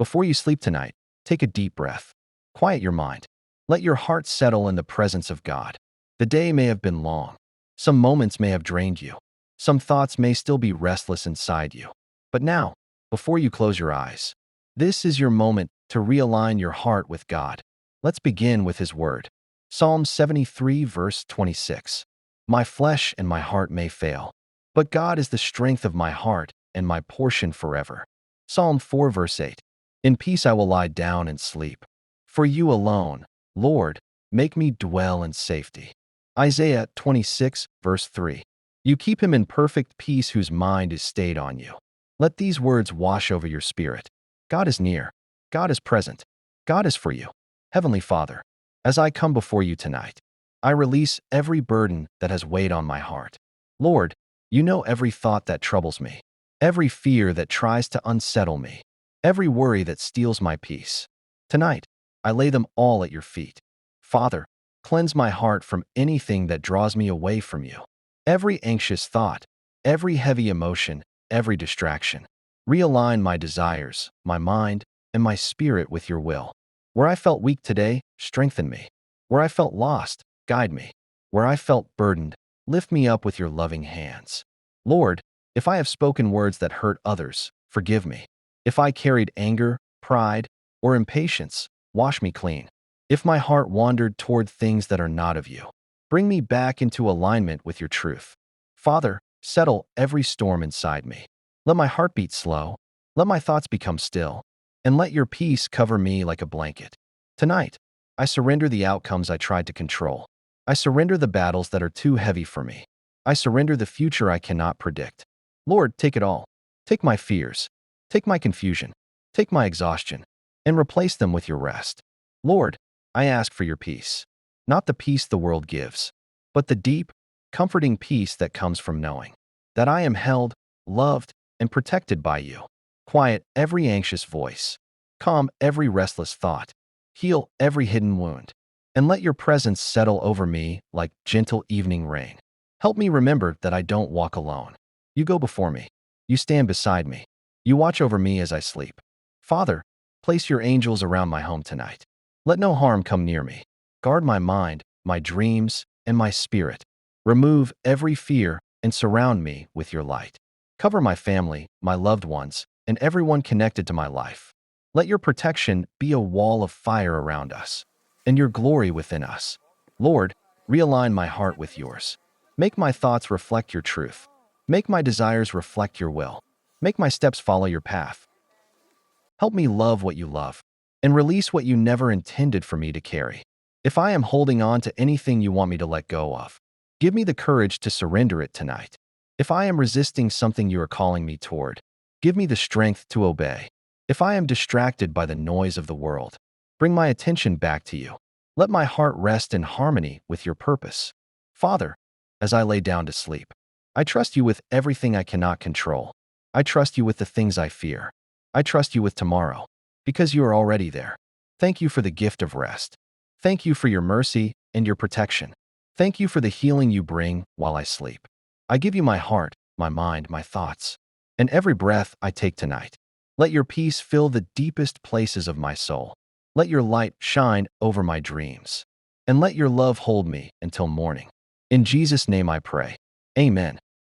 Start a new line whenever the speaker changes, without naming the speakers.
Before you sleep tonight, take a deep breath. Quiet your mind. Let your heart settle in the presence of God. The day may have been long. Some moments may have drained you. Some thoughts may still be restless inside you. But now, before you close your eyes, this is your moment to realign your heart with God. Let's begin with His Word. Psalm 73, verse 26. My flesh and my heart may fail, but God is the strength of my heart and my portion forever. Psalm 4, verse 8. In peace I will lie down and sleep. For you alone, Lord, make me dwell in safety. Isaiah 26, verse 3. You keep him in perfect peace whose mind is stayed on you. Let these words wash over your spirit. God is near. God is present. God is for you. Heavenly Father, as I come before you tonight, I release every burden that has weighed on my heart. Lord, you know every thought that troubles me, every fear that tries to unsettle me, every worry that steals my peace. Tonight, I lay them all at your feet. Father, cleanse my heart from anything that draws me away from you. Every anxious thought, every heavy emotion, every distraction. Realign my desires, my mind, and my spirit with your will. Where I felt weak today, strengthen me. Where I felt lost, guide me. Where I felt burdened, lift me up with your loving hands. Lord, if I have spoken words that hurt others, forgive me. If I carried anger, pride, or impatience, wash me clean. If my heart wandered toward things that are not of you, bring me back into alignment with your truth. Father, settle every storm inside me. Let my heart beat slow. Let my thoughts become still. And let your peace cover me like a blanket. Tonight, I surrender the outcomes I tried to control. I surrender the battles that are too heavy for me. I surrender the future I cannot predict. Lord, take it all. Take my fears. Take my confusion. Take my exhaustion. And replace them with your rest. Lord, I ask for your peace. Not the peace the world gives, but the deep, comforting peace that comes from knowing that I am held, loved, and protected by you. Quiet every anxious voice. Calm every restless thought. Heal every hidden wound. And let your presence settle over me like gentle evening rain. Help me remember that I don't walk alone. You go before me. You stand beside me. You watch over me as I sleep. Father, place your angels around my home tonight. Let no harm come near me. Guard my mind, my dreams, and my spirit. Remove every fear and surround me with your light. Cover my family, my loved ones, and everyone connected to my life. Let your protection be a wall of fire around us, and your glory within us. Lord, realign my heart with yours. Make my thoughts reflect your truth. Make my desires reflect your will. Make my steps follow your path. Help me love what you love, and release what you never intended for me to carry. If I am holding on to anything you want me to let go of, give me the courage to surrender it tonight. If I am resisting something you are calling me toward, give me the strength to obey. If I am distracted by the noise of the world, bring my attention back to you. Let my heart rest in harmony with your purpose. Father, as I lay down to sleep, I trust you with everything I cannot control. I trust you with the things I fear. I trust you with tomorrow, because you are already there. Thank you for the gift of rest. Thank you for your mercy and your protection. Thank you for the healing you bring while I sleep. I give you my heart, my mind, my thoughts, and every breath I take tonight. Let your peace fill the deepest places of my soul. Let your light shine over my dreams. And let your love hold me until morning. In Jesus' name I pray. Amen.